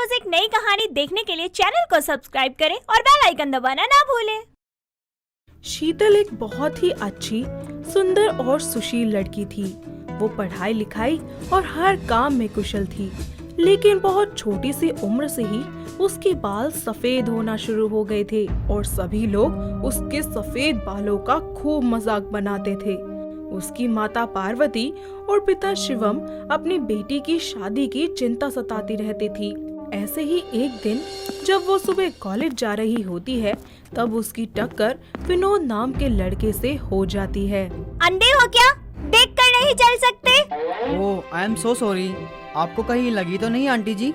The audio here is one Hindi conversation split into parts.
रोज एक नई कहानी देखने के लिए चैनल को सब्सक्राइब करें और बेल आइकन दबाना ना भूलें। शीतल एक बहुत ही अच्छी, सुंदर और सुशील लड़की थी। वो पढ़ाई लिखाई और हर काम में कुशल थी, लेकिन बहुत छोटी सी उम्र से ही उसके बाल सफेद होना शुरू हो गए थे और सभी लोग उसके सफेद बालों का खूब मजाक बनाते थे। उसकी माता पार्वती और पिता शिवम अपनी बेटी की शादी की चिंता सताती रहती थी। ऐसे ही एक दिन जब वो सुबह कॉलेज जा रही होती है, तब उसकी टक्कर विनोद नाम के लड़के से हो जाती है। अंधे हो क्या? देख कर नहीं चल सकते? ओह, आई एम सो सॉरी। आपको कहीं लगी तो नहीं आंटी जी?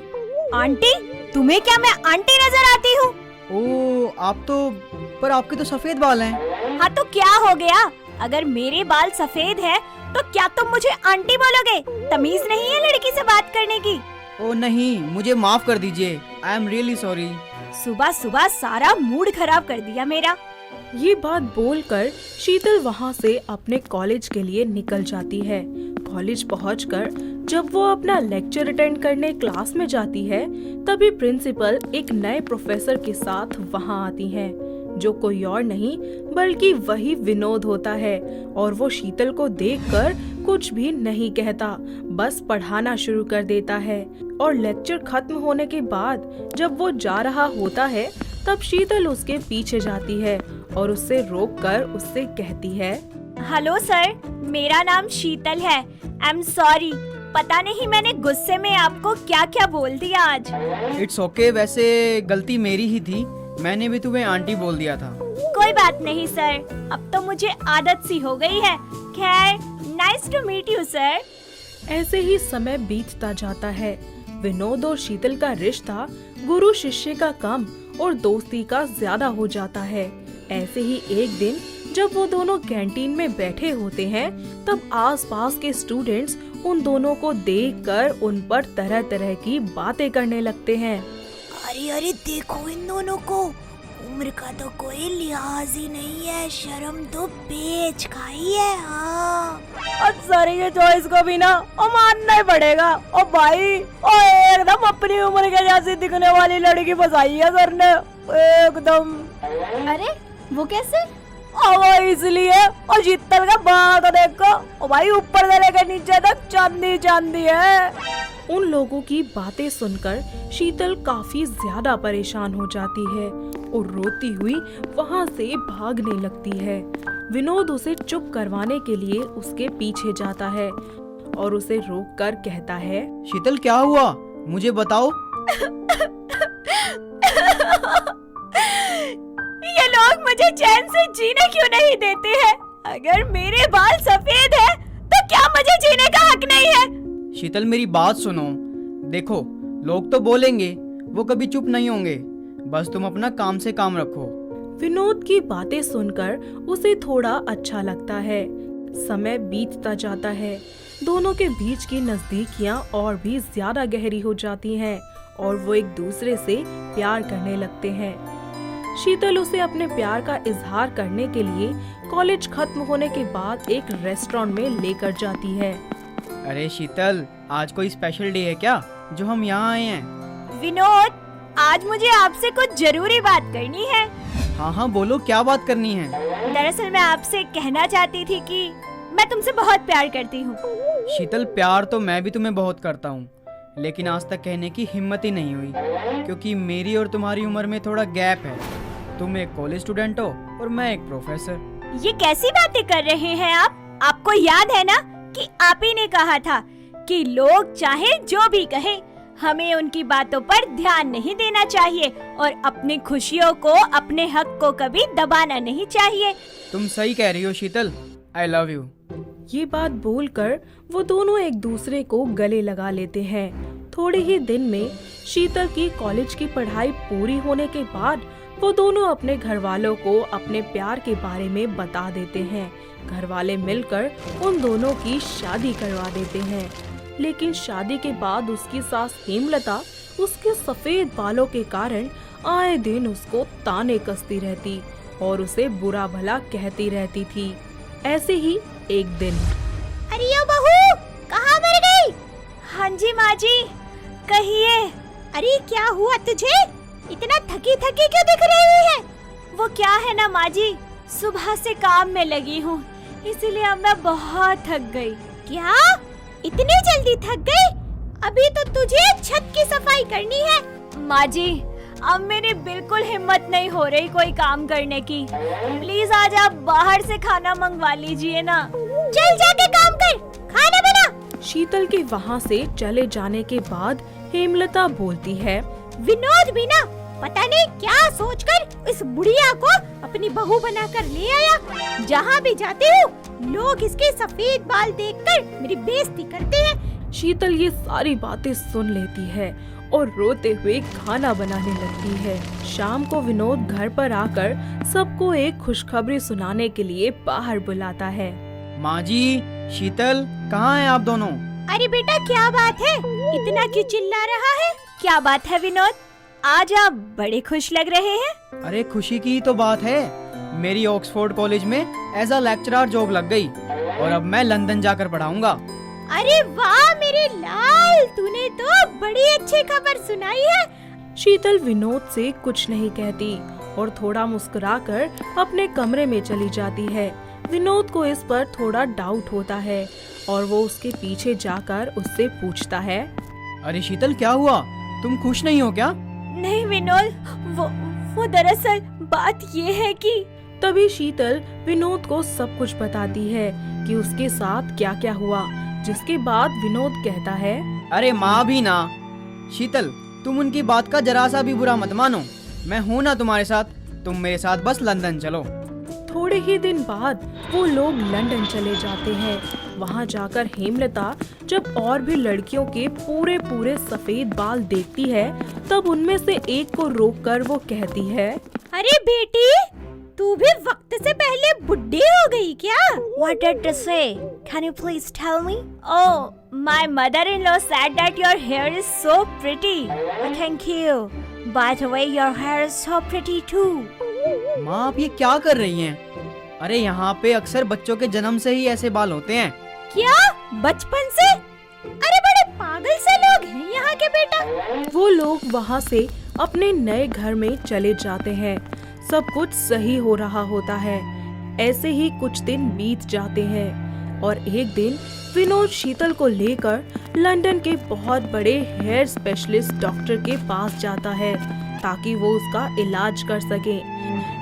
आंटी? तुम्हें क्या मैं आंटी नजर आती हूँ? ओह, पर आपके तो सफेद बाल हैं। हाँ तो क्या हो गया? अगर मेरे बाल सफेद है तो क्या तुम मुझे आंटी बोलोगे? तमीज नहीं है लड़की से बात करने की? ओह नहीं, मुझे माफ कर दीजिए। I am really sorry. सुबह सुबह सारा मूड खराब कर दिया मेरा। ये बात बोलकर शीतल वहाँ से अपने कॉलेज के लिए निकल जाती है। कॉलेज पहुंचकर जब वो अपना लेक्चर अटेंड करने क्लास में जाती है, तभी प्रिंसिपल एक नए प्रोफेसर के साथ वहाँ आती है, जो कोई और नहीं बल्कि वही विनोद होता है। और वो शीतल को देखकर कुछ भी नहीं कहता, बस पढ़ाना शुरू कर देता है। और लेक्चर खत्म होने के बाद जब वो जा रहा होता है, तब शीतल उसके पीछे जाती है और उससे रोककर उससे कहती है, हेलो सर, मेरा नाम शीतल है। आई एम सॉरी, पता नहीं मैंने गुस्से में आपको क्या क्या बोल दिया आज। इट्स ओके, वैसे गलती मेरी ही थी। मैंने भी तुम्हें आंटी बोल दिया था। कोई बात नहीं सर, अब तो मुझे आदत सी हो गई है। खैर, nice to meet you sir. ऐसे ही समय बीतता जाता है। विनोद और शीतल का रिश्ता गुरु शिष्य का कम और दोस्ती का ज्यादा हो जाता है। ऐसे ही एक दिन जब वो दोनों कैंटीन में बैठे होते हैं, तब आसपास के स्टूडेंट्स उन दोनों को देखकर उन पर तरह तरह की बातें करने लगते हैं। अरे अरे देखो इन दोनों को, उम्र का तो कोई लिहाज ही नहीं है, शर्म तो बेच खाई है। हाँ, और सर ये चॉइस को भी ना मानना ही पड़ेगा। ओ भाई, ओ एकदम अपनी उम्र के जैसी दिखने वाली लड़की फंसाई है सर ने, एकदम। अरे वो कैसे? वो इसलिए, और शीतल का बाल तो देखो, ओ भाई ऊपर से लेकर नीचे तक चांदी चांदी है। उन लोगों की बातें सुनकर शीतल काफी ज्यादा परेशान हो जाती है और रोती हुई वहाँ से भागने लगती है। विनोद उसे चुप करवाने के लिए उसके पीछे जाता है और उसे रोककर कहता है, शीतल क्या हुआ, मुझे बताओ। ये लोग मुझे चैन से जीने क्यों नहीं देते हैं? अगर मेरे बाल सफेद है तो क्या मुझे जीने का हक नहीं है? शीतल मेरी बात सुनो। देखो, लोग तो बोलेंगे, वो कभी चुप नहीं होंगे। बस तुम अपना काम से काम रखो। विनोद की बातें सुनकर उसे थोड़ा अच्छा लगता है। समय बीतता जाता है। दोनों के बीच की नजदीकियां और भी ज्यादा गहरी हो जाती हैं और वो एक दूसरे से प्यार करने लगते हैं। शीतल उसे अपने प्यार का इजहार करने के लिए कॉलेज खत्म होने के बाद एक रेस्टोरेंट में लेकर जाती है। अरे शीतल, आज कोई स्पेशल डे है क्या जो हम यहाँ आए हैं? विनोद, आज मुझे आपसे कुछ जरूरी बात करनी है। हाँ हाँ बोलो, क्या बात करनी है? दरअसल मैं आपसे कहना चाहती थी कि मैं तुमसे बहुत प्यार करती हूँ। शीतल, प्यार तो मैं भी तुम्हें बहुत करता हूँ, लेकिन आज तक कहने की हिम्मत ही नहीं हुई, क्योंकि मेरी और तुम्हारी उम्र में थोड़ा गैप है। तुम एक कॉलेज स्टूडेंट हो और मैं एक प्रोफेसर। ये कैसी बातें कर रहे हैं आप? आपको याद है ना कि आप ही ने कहा था कि लोग चाहे जो भी कहे, हमें उनकी बातों पर ध्यान नहीं देना चाहिए और अपनी खुशियों को, अपने हक को कभी दबाना नहीं चाहिए। तुम सही कह रही हो शीतल, आई लव यू। ये बात बोलकर वो दोनों एक दूसरे को गले लगा लेते हैं। थोड़े ही दिन में शीतल की कॉलेज की पढ़ाई पूरी होने के बाद वो दोनों अपने घर वालों को अपने प्यार के बारे में बता देते हैं। घर वाले मिलकर उन दोनों की शादी करवा देते हैं, लेकिन शादी के बाद उसकी सास हेमलता उसके सफेद बालों के कारण आए दिन उसको ताने कसती रहती और उसे बुरा भला कहती रहती थी। ऐसे ही एक दिन, अरे यो बहू, कहाँ मर गई? हाँ जी माँ जी, कहिए। अरे क्या हुआ तुझे? इतना थकी थकी क्यों दिख रही है? वो क्या है ना माँ जी, सुबह से काम में लगी हूँ, इसीलिए अब मैं बहुत थक गई। क्या? इतनी जल्दी थक गई? अभी तो तुझे छत की सफाई करनी है। माँ जी, अब मेरी बिल्कुल हिम्मत नहीं हो रही कोई काम करने की। प्लीज आज आप बाहर से खाना मंगवा लीजिए ना। चल जाके काम कर, खाना बना। शीतल के वहाँ से चले जाने के बाद हेमलता बोलती है, विनोद भी ना पता नहीं क्या सोचकर इस बुढ़िया को अपनी बहू बनाकर ले आया। जहाँ भी जाती हूँ लोग इसके सफेद बाल देखकर मेरी बेइज्जती करते हैं। शीतल ये सारी बातें सुन लेती है और रोते हुए खाना बनाने लगती है। शाम को विनोद घर पर आकर सबको एक खुशखबरी सुनाने के लिए बाहर बुलाता है। माँ जी, शीतल, कहाँ हैं आप दोनों? अरे बेटा क्या बात है, इतना क्यों चिल्ला रहा है? क्या बात है विनोद, आज आप बड़े खुश लग रहे हैं। अरे खुशी की ही तो बात है, मेरी ऑक्सफोर्ड कॉलेज में एज अ लेक्चरर जॉब लग गई और अब मैं लंदन जाकर पढ़ाऊंगा। अरे वाह मेरे लाल, तूने तो बड़ी अच्छी खबर सुनाई है। शीतल विनोद से कुछ नहीं कहती और थोड़ा मुस्कुराकर अपने कमरे में चली जाती है। विनोद को इस पर थोड़ा डाउट होता है और वो उसके पीछे जाकर उससे पूछता है, अरे शीतल, क्या हुआ? तुम खुश नहीं हो क्या? नहीं विनोद, वो दरअसल बात ये है कि। तभी शीतल विनोद को सब कुछ बताती है कि उसके साथ क्या क्या हुआ, जिसके बाद विनोद कहता है, अरे माँ भी ना। शीतल, तुम उनकी बात का जरा सा भी बुरा मत मानो, मैं हूँ ना तुम्हारे साथ, तुम मेरे साथ बस लंदन चलो। थोड़े ही दिन बाद वो लोग लंदन चले जाते हैं। वहाँ जाकर हेमलता जब और भी लड़कियों के पूरे पूरे सफेद बाल देखती है, तब उनमें से एक को रोककर वो कहती है, अरे बेटी, तू भी वक्त से पहले बुढ़ी हो गई क्या? What did they say? Can you please tell me? Oh, my mother-in-law said that your hair is so pretty. Thank you. By the way, your hair is so pretty too. माँ, आप ये क्या कर रही हैं? अरे यहाँ पे अक्सर बच्चों के जन्म से ही ऐसे बाल होते हैं। क्या? बचपन से? अरे बड़े पागल से लोग हैं यहाँ के बेटा। वो लोग वहाँ से अपने नए घर में चले जाते हैं। सब कुछ सही हो रहा होता है। ऐसे ही कुछ दिन बीत जाते हैं और एक दिन विनोद शीतल को लेकर लंदन के बहुत बड़े हेयर स्पेशलिस्ट डॉक्टर के पास जाता है ताकि वो उसका इलाज कर सके।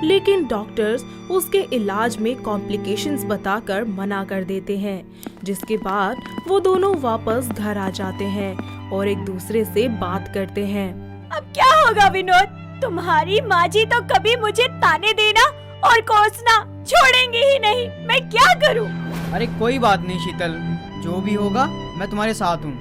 लेकिन डॉक्टर्स उसके इलाज में कॉम्प्लिकेशंस बताकर मना कर देते हैं, जिसके बाद वो दोनों वापस घर आ जाते हैं और एक दूसरे से बात करते हैं। अब क्या होगा विनोद? तुम्हारी माँ जी तो कभी मुझे ताने देना और कोसना छोड़ेंगे ही नहीं। मैं क्या करूँ? अरे कोई बात नहीं शीतल, जो भी होगा मैं तुम्हारे साथ हूँ।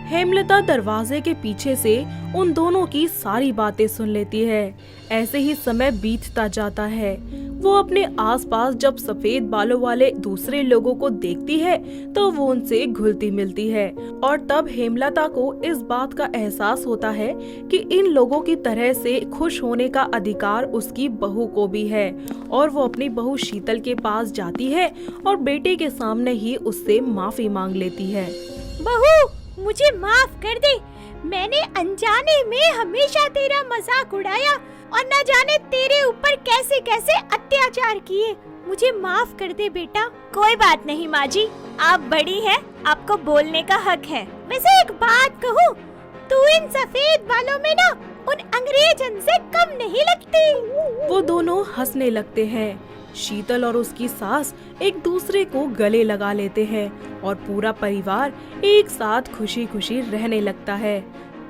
हेमलता दरवाजे के पीछे से उन दोनों की सारी बातें सुन लेती है। ऐसे ही समय बीतता जाता है। वो अपने आसपास जब सफेद बालों वाले दूसरे लोगों को देखती है तो वो उनसे घुलती मिलती है और तब हेमलता को इस बात का एहसास होता है कि इन लोगों की तरह से खुश होने का अधिकार उसकी बहू को भी है और वो अपनी बहू शीतल के पास जाती है और बेटे के सामने ही उससे माफी मांग लेती है। बहू, मुझे माफ कर दे, मैंने अनजाने में हमेशा तेरा मजाक उड़ाया और न जाने तेरे ऊपर कैसे कैसे अत्याचार किए। मुझे माफ कर दे बेटा। कोई बात नहीं माँ जी, आप बड़ी हैं, आपको बोलने का हक है। वैसे एक बात कहूँ, तू इन सफेद बालों में ना उन अंग्रेजन से कम नहीं लगती। वो दोनों हंसने लगते हैं। शीतल और उसकी सास एक दूसरे को गले लगा लेते हैं और पूरा परिवार एक साथ खुशी खुशी रहने लगता है।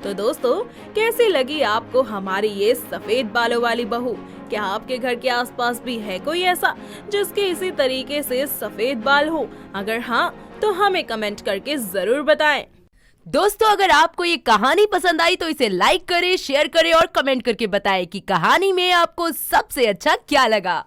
तो दोस्तों, कैसी लगी आपको हमारी ये सफेद बालों वाली बहू? क्या आपके घर के आसपास भी है कोई ऐसा जिसके इसी तरीके से सफेद बाल हो? अगर हाँ, तो हमें कमेंट करके जरूर बताएं। दोस्तों, अगर आपको ये कहानी पसंद आई तो इसे लाइक करें, शेयर करें और कमेंट करके बताएं कि कहानी में आपको सबसे अच्छा क्या लगा।